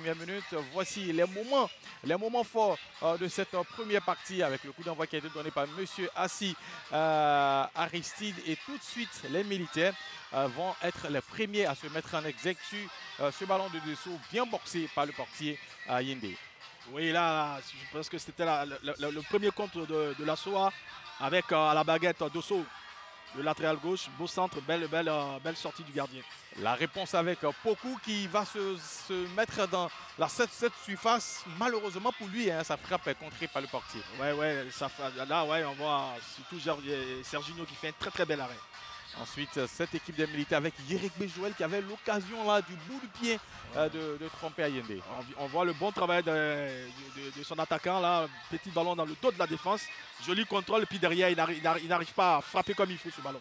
premières minutes. Voici les moments forts de cette première partie avec le coup d'envoi qui a été donné par M. Assi Aristide. Et tout de suite, les militaires vont être les premiers à se mettre en exécution. Ce ballon de dessous bien boxé par le portier Yende. Oui, là, je pense que c'était le premier contre de la SOA avec à la baguette Dosso, le latéral gauche, beau centre, belle sortie du gardien. La réponse avec Poku qui va se mettre dans cette surface. Malheureusement pour lui, hein, sa frappe est contrée par le portier. Là, on voit surtout Serginho qui fait un très bel arrêt. Ensuite, cette équipe des militaires avec Yerick Béjouel qui avait l'occasion là du bout du pied de tromper Allende. On voit le bon travail de son attaquant là, petit ballon dans le dos de la défense, joli contrôle, puis derrière il n'arrive pas à frapper comme il faut ce ballon.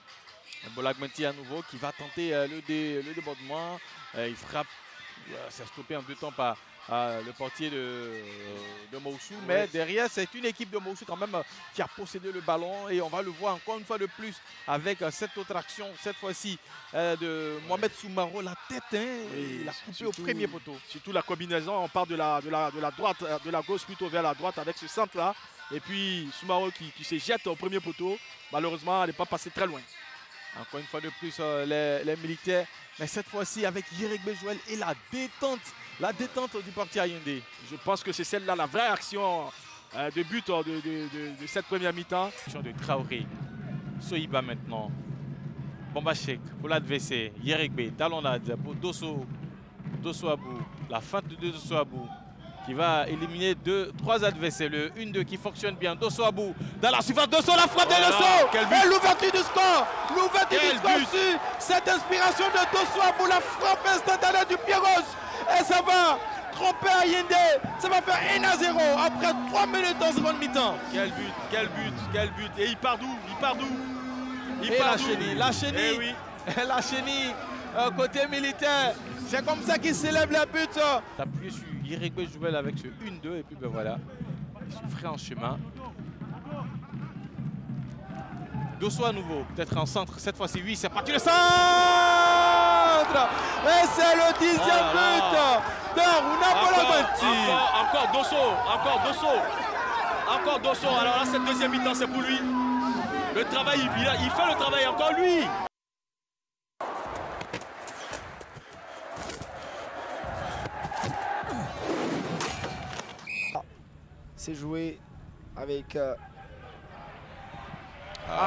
Bolagmenti à nouveau qui va tenter le débordement, il frappe, c'est stoppé en deux temps par le portier de Moussou, mais derrière c'est une équipe de Moussou quand même qui a possédé le ballon et on va le voir encore une fois de plus avec cette autre action, cette fois-ci de Mohamed Soumaro, la tête, il a coupé au premier poteau. Surtout la combinaison, on part de la droite, de la gauche plutôt vers la droite avec ce centre là, et puis Soumaro qui se jette au premier poteau, malheureusement elle n'est pas passée très loin. Encore une fois de plus les militaires, mais cette fois-ci avec Yerick Béjouel et la détente du portier Allende. Je pense que c'est celle-là la vraie action de but de cette première mi-temps. De Traoré, Sohiba maintenant, Bombachek pour l'adversaire, Yerick B, talonnade pour Dosso Abou, la feinte de Dosso Abou qui va éliminer 3 adversaires, le 1-2 qui fonctionne bien, Dosso Abou dans la surface, Dosso, la frappe de Dosso, et l'ouverture du score, sur cette inspiration de Dosso Abou, la frappe instantanée du pied gauche, et ça va tromper Allende, ça va faire 1-0 après 3 minutes en seconde mi-temps. Quel but, et il part d'où? La chenille, la chenille, côté militaire, c'est comme ça qu'il célèbre la but. Appuyé sur Yerick Béjouel avec ce 1-2 et puis ben voilà, il se ferait en chemin. Dosso à nouveau, peut-être en centre, cette fois-ci, oui, c'est parti le centre. Et c'est le 10e but de Bolagmenti. Encore Dosso, alors là cette deuxième mi-temps c'est pour lui. Le travail, il fait le travail encore lui. C'est joué avec...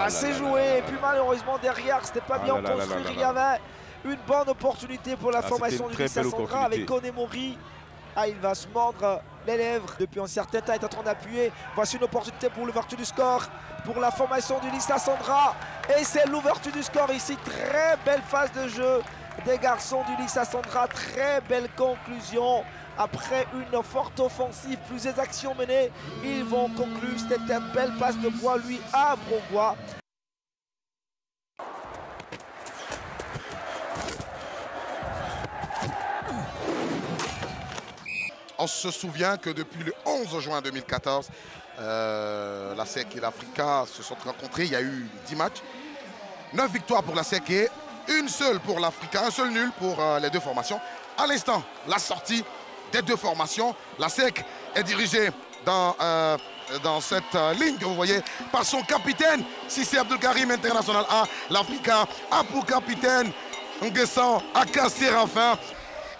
c'est joué, et puis malheureusement derrière c'était pas bien construit, il y avait une bonne opportunité pour la formation du Lissa Sandra avec Konemori. Il va se mordre les lèvres depuis un certain temps, il est en train d'appuyer. Voici une opportunité pour l'ouverture du score pour la formation du Lissa Sandra, et c'est l'ouverture du score ici. Très belle phase de jeu des garçons du Lissa Sandra, très belle conclusion. Après une forte offensive, plusieurs actions menées, ils vont conclure. C'était une belle passe de Bois, lui, à Brongois. On se souvient que depuis le 11 juin 2014, la SEC et l'Africa se sont rencontrés. Il y a eu 10 matchs, 9 victoires pour la SEC et une seule pour l'Africa, un seul nul pour les deux formations. À l'instant, la sortie des deux formations. La SEC est dirigée dans cette ligne que vous voyez par son capitaine Sissi Abdelkarim, international A. L'Africa a pour capitaine Nguessan Aka Séraphin.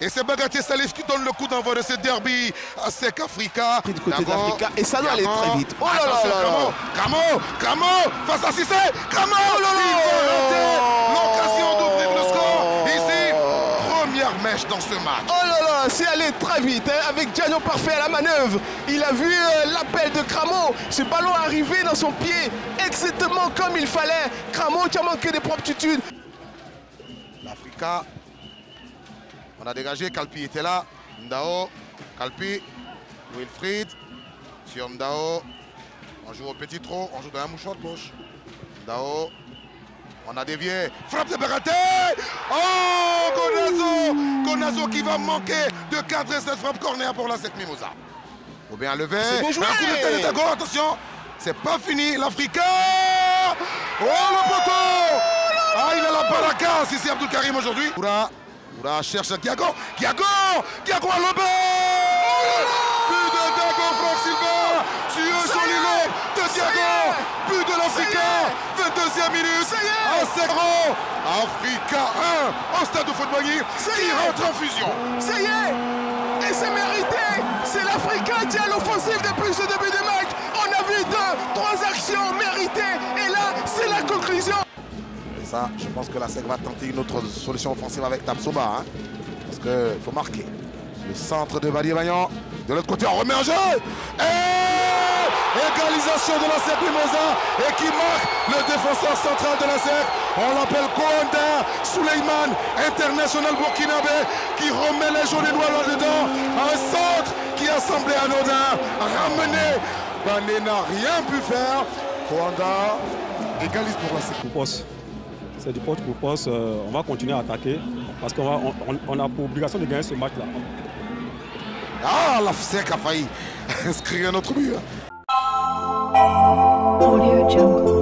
Et c'est Bagatier Salif qui donne le coup d'envoi de ce derby à SEC Africa. Du côté de l'Africa, et ça doit aller très vite. Oh là là, Cramo face à Cissé. Cramo, l'occasion d'ouvrir le score. Ici, première mèche dans ce match. Oh là là, c'est allé très vite hein, avec Diagno parfait à la manœuvre. Il a vu l'appel de Cramo. Ce ballon arrivé dans son pied exactement comme il fallait. Cramo qui a manqué de promptitude. L'Africa, on a dégagé, Kalpi était là. Ndao, Kalpi, Wilfried, sur Ndao. On joue au petit trot, on joue dans un mouchoir de gauche. Ndao, on a dévié, frappe de Beraté. Oh, Gonazo qui va manquer de cadrer cette frappe corner pour la SEC Mimosa. Ou bien levé, un coup de tête à gauche, attention, c'est pas fini, l'Africa. Oh, le poteau. Il a la baraka, Sissi Abdelkarim aujourd'hui. Oura cherche Giago à l'obé. But de Dago Franck Silva. Tueux sur l'îlot de Diago. But de l'Africa. 22e minute. 1-0. Africa 1 au stade de Footbagui qui rentre en fusion. Ça y est. Et c'est mérité. C'est l'Africa qui a l'offensive depuis ce début de match. On a vu 2-3 actions méritées. Et là, c'est la conclusion. Et ça, je pense que la SEC va tenter une autre solution offensive avec Tapsoba. Hein, parce qu'il faut marquer. Le centre de Badi-Bagnan. De l'autre côté, on remet en jeu. Et égalisation de la SEC Mimosa. Et qui marque le défenseur central de la SEC. On l'appelle Kouanda Souleymane, international burkinabé, qui remet les jaunes et noirs là-dedans. Un centre qui a semblé anodin. Ramené. Bané n'a rien pu faire. Kouanda égalise pour la SEC. C'est du poste pour poste. On va continuer à attaquer parce qu'on a pour obligation de gagner ce match-là. Ah, la SEC a failli inscrire un autre but. Audio Jungle.